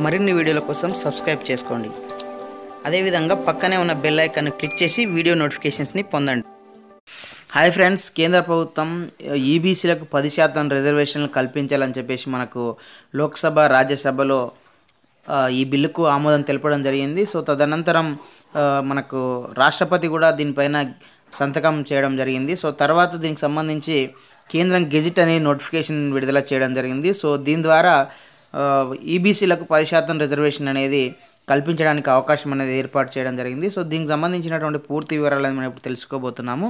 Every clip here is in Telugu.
మరిన్ని వీడియోల కోసం సబ్స్క్రైబ్ చేసుకోండి. అదేవిధంగా పక్కనే ఉన్న బెల్ ఐకాన్ క్లిక్ చేసి వీడియో నోటిఫికేషన్స్ని పొందండి. హాయ్ ఫ్రెండ్స్, కేంద్ర ప్రభుత్వం ఈబీసీలకు 10% రిజర్వేషన్లు కల్పించాలని చెప్పేసి మనకు లోక్సభ రాజ్యసభలో ఈ బిల్లుకు ఆమోదం తెలపడం జరిగింది. సో తదనంతరం మనకు రాష్ట్రపతి కూడా దీనిపైన సంతకం చేయడం జరిగింది. సో తర్వాత దీనికి సంబంధించి కేంద్రం గెజిట్ అనే నోటిఫికేషన్ విడుదల చేయడం జరిగింది. సో దీని ద్వారా ఈబీసీలకు 10% రిజర్వేషన్ అనేది కల్పించడానికి అవకాశం అనేది ఏర్పాటు చేయడం జరిగింది. సో దీనికి సంబంధించినటువంటి పూర్తి వివరాలను మనం ఇప్పుడు తెలుసుకోబోతున్నాము.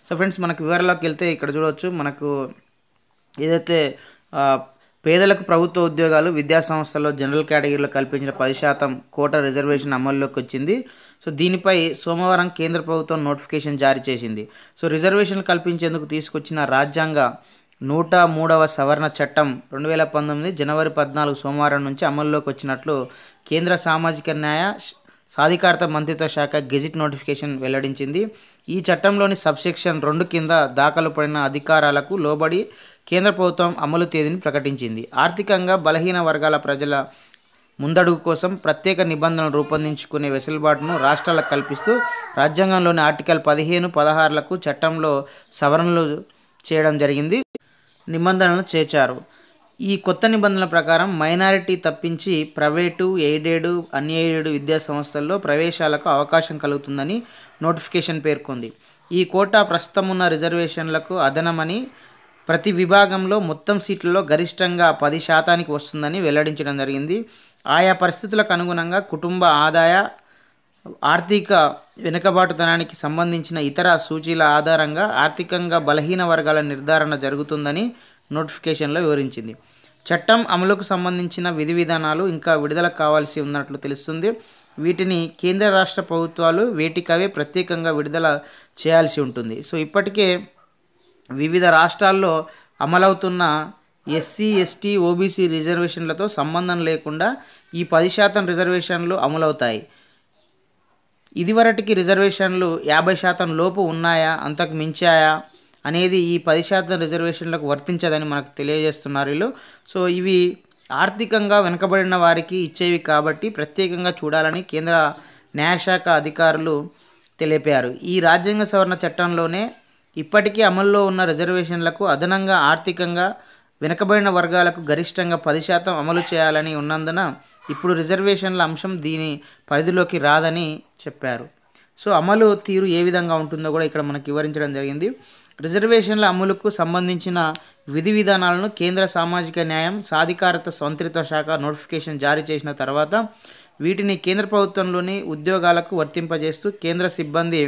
సో ఫ్రెండ్స్, మనకు వివరాల్లోకి వెళ్తే ఇక్కడ చూడవచ్చు, మనకు ఏదైతే పేదలకు ప్రభుత్వ ఉద్యోగాలు విద్యా సంస్థల్లో జనరల్ కేటగిరీలో కల్పించిన 10% కోటా రిజర్వేషన్ అమల్లోకి వచ్చింది. సో దీనిపై సోమవారం కేంద్ర ప్రభుత్వం నోటిఫికేషన్ జారీ చేసింది. సో రిజర్వేషన్లు కల్పించేందుకు తీసుకొచ్చిన రాజ్యాంగ 103వ సవరణ చట్టం 2019 జనవరి 14 సోమవారం నుంచి అమల్లోకి వచ్చినట్లు కేంద్ర సామాజిక న్యాయ సాధికారత మంత్రిత్వ శాఖ గెజిట్ నోటిఫికేషన్ వెల్లడించింది. ఈ చట్టంలోని సబ్సెక్షన్ 2 కింద దాఖలు పడిన అధికారాలకు లోబడి కేంద్ర ప్రభుత్వం అమలు తేదీని ప్రకటించింది. ఆర్థికంగా బలహీన వర్గాల ప్రజల ముందడుగు కోసం ప్రత్యేక నిబంధనలు రూపొందించుకునే వెసులుబాటును రాష్ట్రాలకు కల్పిస్తూ రాజ్యాంగంలోని ఆర్టికల్ 15, 16లకు చట్టంలో సవరణలు చేయడం జరిగింది, నిబంధనలను చేర్చారు. ఈ కొత్త నిబంధనల ప్రకారం మైనారిటీ తప్పించి ప్రైవేటు, ఎయిడెడ్, అన్ఎయిడెడ్ విద్యా సంస్థల్లో ప్రవేశాలకు అవకాశం కలుగుతుందని నోటిఫికేషన్ పేర్కొంది. ఈ కోటా ప్రస్తుతం ఉన్న రిజర్వేషన్లకు అదనమని ప్రతి విభాగంలో మొత్తం సీట్లలో గరిష్టంగా 10% వస్తుందని వెల్లడించడం జరిగింది. ఆయా పరిస్థితులకు అనుగుణంగా కుటుంబ ఆదాయ, ఆర్థిక వెనుకబాటుతనానికి సంబంధించిన ఇతర సూచీల ఆధారంగా ఆర్థికంగా బలహీన వర్గాల నిర్ధారణ జరుగుతుందని నోటిఫికేషన్లో వివరించింది. చట్టం అమలుకు సంబంధించిన విధి విధానాలు ఇంకా విడుదల కావాల్సి ఉన్నట్లు తెలుస్తుంది. వీటిని కేంద్ర రాష్ట్ర ప్రభుత్వాలు వేటికవే ప్రత్యేకంగా విడుదల చేయాల్సి ఉంటుంది. సో ఇప్పటికే వివిధ రాష్ట్రాల్లో అమలవుతున్న ఎస్సీ, ఎస్టీ, ఓబీసీ రిజర్వేషన్లతో సంబంధం లేకుండా ఈ 10% రిజర్వేషన్లు అమలవుతాయి. ఇదివరటికి రిజర్వేషన్లు 50% లోపు ఉన్నాయా, అంతకు మించాయా అనేది ఈ 10% రిజర్వేషన్లకు వర్తించదని మనకు తెలియజేస్తున్నారు వీళ్ళు. సో ఇవి ఆర్థికంగా వెనుకబడిన వారికి ఇచ్చేవి కాబట్టి ప్రత్యేకంగా చూడాలని కేంద్ర న్యాయశాఖ అధికారులు తెలిపారు. ఈ రాజ్యాంగ సవరణ చట్టంలోనే ఇప్పటికీ అమల్లో ఉన్న రిజర్వేషన్లకు అదనంగా ఆర్థికంగా వెనుకబడిన వర్గాలకు గరిష్టంగా 10% అమలు చేయాలని ఉన్నందున ఇప్పుడు రిజర్వేషన్ల అంశం దీని పరిధిలోకి రాదని చెప్పారు. సో అమలు తీరు ఏ విధంగా ఉంటుందో కూడా ఇక్కడ మనకు వివరించడం జరిగింది. రిజర్వేషన్ల అమలుకు సంబంధించిన విధి విధానాలను కేంద్ర సామాజిక న్యాయం సాధికారత మంత్రిత్వ శాఖ నోటిఫికేషన్ జారీ చేసిన తర్వాత వీటిని కేంద్ర ప్రభుత్వంలోని ఉద్యోగాలకు వర్తింపజేస్తూ కేంద్ర సిబ్బంది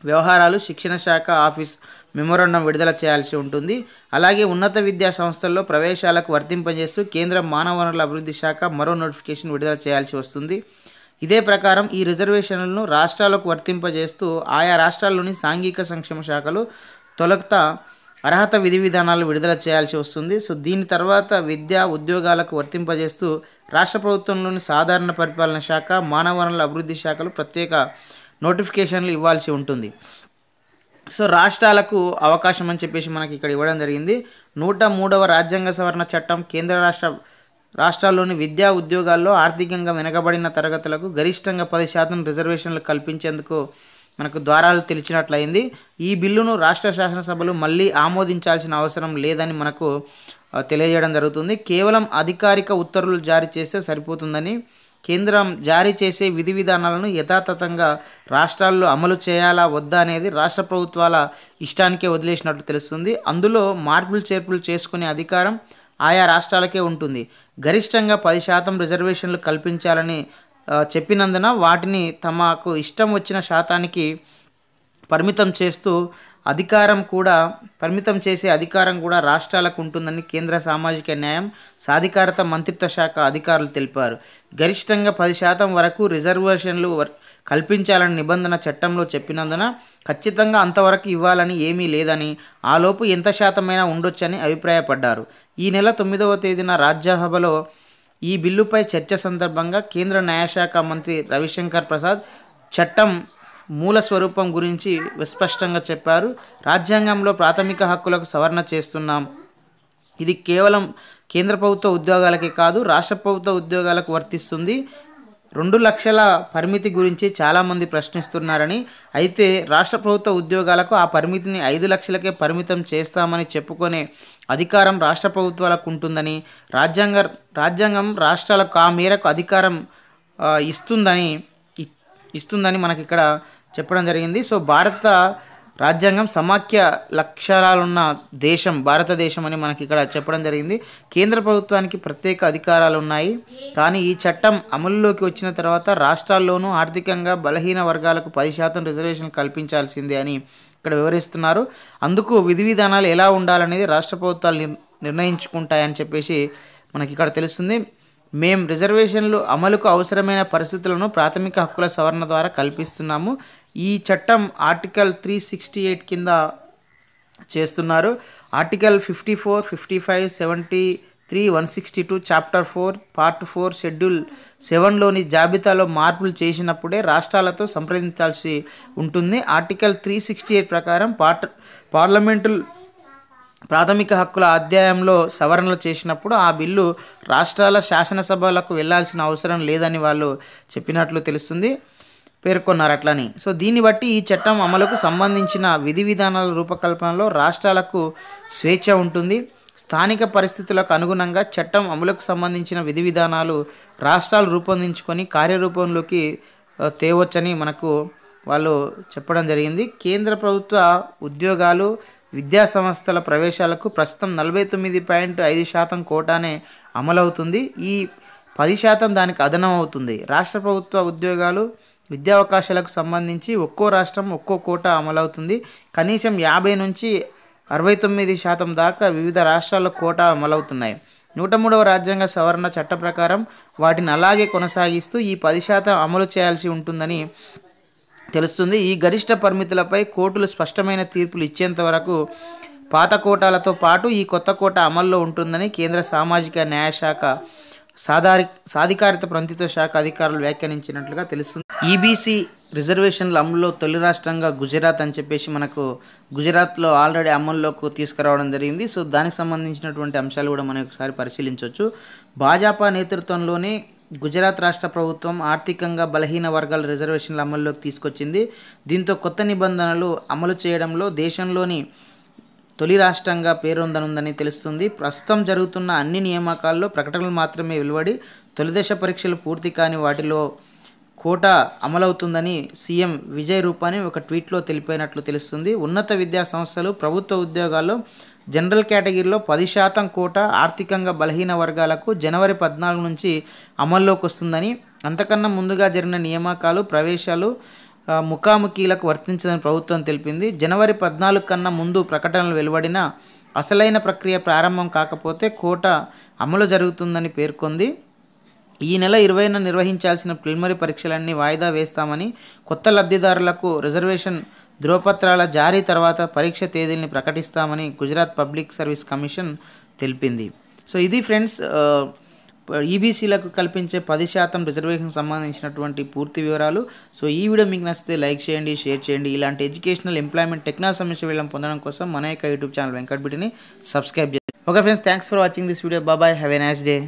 వ్యవహారాలు శిక్షణ శాఖ ఆఫీస్ మెమోరాండం విడుదల చేయాల్సి ఉంటుంది. అలాగే ఉన్నత విద్యా సంస్థల్లో ప్రవేశాలకు వర్తింపజేస్తూ కేంద్ర మానవ వనరుల అభివృద్ధి శాఖ మరో నోటిఫికేషన్ విడుదల చేయాల్సి వస్తుంది. ఇదే ప్రకారం ఈ రిజర్వేషన్లను రాష్ట్రాలకు వర్తింపజేస్తూ ఆయా రాష్ట్రాల్లోని సాంఘిక సంక్షేమ శాఖలు తొలుత అర్హత విధి విధానాలు విడుదల చేయాల్సి వస్తుంది. సో దీని తర్వాత విద్యా ఉద్యోగాలకు వర్తింపజేస్తూ రాష్ట్ర ప్రభుత్వంలోని సాధారణ పరిపాలన శాఖ, మానవ వనరుల అభివృద్ధి శాఖలు ప్రత్యేక నోటిఫికేషన్లు ఇవ్వాల్సి ఉంటుంది. సో రాష్ట్రాలకు అవకాశం అని చెప్పేసి మనకి ఇక్కడ ఇవ్వడం జరిగింది. 103వ రాజ్యాంగ సవరణ చట్టం కేంద్ర రాష్ట్రాల్లోని విద్యా ఉద్యోగాల్లో ఆర్థికంగా వెనుకబడిన తరగతులకు గరిష్టంగా 10% రిజర్వేషన్లు కల్పించేందుకు మనకు ద్వారాలు తెలిసినట్లయింది. ఈ బిల్లును రాష్ట్ర శాసనసభలు మళ్ళీ ఆమోదించాల్సిన అవసరం లేదని మనకు తెలియజేయడం జరుగుతుంది. కేవలం అధికారిక ఉత్తర్వులు జారీ చేస్తే సరిపోతుందని, కేంద్రం జారీ చేసే విధి విధానాలను యథాతథంగా రాష్ట్రాల్లో అమలు చేయాలా వద్దా అనేది రాష్ట్ర ప్రభుత్వాల ఇష్టానికే వదిలేసినట్టు తెలుస్తుంది. అందులో మార్పులు చేర్పులు చేసుకునే అధికారం ఆయా రాష్ట్రాలకే ఉంటుంది. గరిష్టంగా 10% రిజర్వేషన్లు కల్పించాలని చెప్పినందున వాటిని తమకు ఇష్టం వచ్చిన శాతానికి పరిమితం చేసే అధికారం కూడా రాష్ట్రాలకు ఉంటుందని కేంద్ర సామాజిక న్యాయం సాధికారత మంత్రిత్వ శాఖ అధికారులు తెలిపారు. గరిష్టంగా 10% వరకు రిజర్వేషన్లు కల్పించాలని నిబంధన చట్టంలో చెప్పినందున ఖచ్చితంగా అంతవరకు ఇవ్వాలని ఏమీ లేదని, ఆలోపు ఎంత శాతమైనా ఉండొచ్చని అభిప్రాయపడ్డారు. ఈ నెల 9వ తేదీన రాజ్యసభలో ఈ బిల్లుపై చర్చ సందర్భంగా కేంద్ర న్యాయశాఖ మంత్రి రవిశంకర్ ప్రసాద్ చట్టం మూల స్వరూపం గురించి విస్పష్టంగా చెప్పారు. రాజ్యాంగంలో ప్రాథమిక హక్కులకు సవరణ చేస్తున్నాం. ఇది కేవలం కేంద్ర ప్రభుత్వ ఉద్యోగాలకే కాదు రాష్ట్ర ప్రభుత్వ ఉద్యోగాలకు వర్తిస్తుంది. 2 లక్షల పరిమితి గురించి చాలామంది ప్రశ్నిస్తున్నారని, అయితే రాష్ట్ర ప్రభుత్వ ఉద్యోగాలకు ఆ పరిమితిని 5 లక్షలకే పరిమితం చేస్తామని చెప్పుకునే అధికారం రాష్ట్ర ప్రభుత్వాలకు ఉంటుందని, రాజ్యాంగం రాష్ట్రాలకు ఆ మేరకు అధికారం ఇస్తుందని మనకి ఇక్కడ చెప్పడం జరిగింది. సో భారత రాజ్యాంగం సమాఖ్య లక్ష్యాలున్న దేశం భారతదేశం అని మనకి ఇక్కడ చెప్పడం జరిగింది. కేంద్ర ప్రభుత్వానికి ప్రత్యేక అధికారాలు ఉన్నాయి, కానీ ఈ చట్టం అమలులోకి వచ్చిన తర్వాత రాష్ట్రాల్లోనూ ఆర్థికంగా బలహీన వర్గాలకు 10% రిజర్వేషన్ కల్పించాల్సిందే అని ఇక్కడ వివరిస్తున్నారు. అందుకు విధి విధానాలు ఎలా ఉండాలనేది రాష్ట్ర ప్రభుత్వాలు నిర్ణయించుకుంటాయని చెప్పేసి మనకి ఇక్కడ తెలుస్తుంది. మేము రిజర్వేషన్లు అమలుకు అవసరమైన పరిస్థితులను ప్రాథమిక హక్కుల సవరణ ద్వారా కల్పిస్తున్నాము. ఈ చట్టం ఆర్టికల్ 368 కింద చేస్తున్నారు. ఆర్టికల్ 54, 55, 73, 162, చాప్టర్ 4, పార్ట్ 4, షెడ్యూల్ 7లోని జాబితాలో మార్పులు చేసినప్పుడే రాష్ట్రాలతో సంప్రదించాల్సి ఉంటుంది. ఆర్టికల్ 368 ప్రకారం పార్లమెంటు ప్రాథమిక హక్కుల అధ్యాయంలో సవరణలు చేసినప్పుడు ఆ బిల్లు రాష్ట్రాల శాసనసభలకు వెళ్లాల్సిన అవసరం లేదని వాళ్ళు చెప్పినట్లు తెలుస్తుంది, పేర్కొన్నారు అట్లని. సో దీన్ని బట్టి ఈ చట్టం అమలుకు సంబంధించిన విధి విధానాల రూపకల్పనలో రాష్ట్రాలకు స్వేచ్ఛ ఉంటుంది. స్థానిక పరిస్థితులకు అనుగుణంగా చట్టం అమలుకు సంబంధించిన విధి విధానాలు రాష్ట్రాలు రూపొందించుకొని కార్యరూపంలోకి తేవచ్చని మనకు వాళ్ళు చెప్పడం జరిగింది. కేంద్ర ప్రభుత్వ ఉద్యోగాలు విద్యా సంస్థల ప్రవేశాలకు ప్రస్తుతం 49.5% కోటానే అమలవుతుంది. ఈ 10% దానికి అదనం అవుతుంది. రాష్ట్ర ప్రభుత్వ ఉద్యోగాలు విద్యా అవకాశాలకు సంబంధించి ఒక్కో రాష్ట్రం ఒక్కో కోటా అమలవుతుంది. కనీసం 50 నుంచి 69% దాకా వివిధ రాష్ట్రాల కోటా అమలవుతున్నాయి. 103వ రాజ్యాంగ సవరణ చట్ట ప్రకారం వాటిని అలాగే కొనసాగిస్తూ ఈ 10% అమలు చేయాల్సి ఉంటుందని తెలుస్తుంది. ఈ గరిష్ట పరిమితులపై కోర్టులు స్పష్టమైన తీర్పులు ఇచ్చేంత వరకు పాత కోటాలతో పాటు ఈ కొత్త కోట అమల్లో ఉంటుందని కేంద్ర సామాజిక న్యాయ శాఖ సాధికారిత మంత్రిత్వ శాఖ అధికారులు వ్యాఖ్యానించినట్లుగా తెలుస్తుంది. ఈబీసీ రిజర్వేషన్ల అమలులో తొలి రాష్ట్రంగా గుజరాత్ అని చెప్పేసి మనకు గుజరాత్లో ఆల్రెడీ అమల్లోకి తీసుకురావడం జరిగింది. సో దానికి సంబంధించినటువంటి అంశాలు కూడా మనం ఒకసారి పరిశీలించవచ్చు. భాజపా నేతృత్వంలోనే గుజరాత్ రాష్ట్ర ప్రభుత్వం ఆర్థికంగా బలహీన వర్గాల రిజర్వేషన్ల అమల్లోకి తీసుకొచ్చింది. దీంతో కొత్త నిబంధనలు అమలు చేయడంలో దేశంలోని తొలి రాష్ట్రంగా పేరొందనుందని తెలుస్తుంది. ప్రస్తుతం జరుగుతున్న అన్ని నియామకాల్లో ప్రకటనలు మాత్రమే వెలువడి తొలి దశ పరీక్షలు పూర్తి కాని వాటిలో కోటా అమలవుతుందని సీఎం విజయ్ రూపానీ ఒక ట్వీట్లో తెలిపినట్లు తెలుస్తుంది. ఉన్నత విద్యా సంస్థలు ప్రభుత్వ ఉద్యోగాల్లో జనరల్ కేటగిరీలో 10% కోటా ఆర్థికంగా బలహీన వర్గాలకు జనవరి 14 నుంచి అమల్లోకి వస్తుందని, అంతకన్నా ముందుగా జరిగిన నియామకాలు ప్రవేశాలు ముఖాముఖీలకు వర్తించదని ప్రభుత్వం తెలిపింది. జనవరి 14 కన్నా ముందు ప్రకటనలు వెలువడిన అసలైన ప్రక్రియ ప్రారంభం కాకపోతే కోటా అమలు జరుగుతుందని పేర్కొంది. ఈ నెల 20న నిర్వహించాల్సిన ప్రిలిమినరీ పరీక్షలన్నీ వాయిదా వేస్తామని, కొత్త లబ్ధిదారులకు రిజర్వేషన్ ధ్రువపత్రాల జారీ తర్వాత పరీక్ష తేదీల్ని ప్రకటిస్తామని గుజరాత్ పబ్లిక్ సర్వీస్ కమిషన్ తెలిపింది. సో ఇది ఫ్రెండ్స్ ఈబీసీలకు కల్పించే 10% రిజర్వేషన్ సంబంధించినటువంటి పూర్తి వివరాలు. సో ఈ వీడియో మీకు నచ్చితే లైక్ చేయండి, షేర్ చేయండి. ఇలాంటి ఎడ్యుకేషనల్ ఎంప్లాయ్మెంట్ టెక్నాలజీ సమస్య వీళ్ళని పొందడం కోసం మన యొక్క యూట్యూబ్ ఛానల్ వెంకట్ బిటిని సబ్స్క్రైబ్ చేయండి. Okay friends, thanks for watching this video. Bye, have a nice day.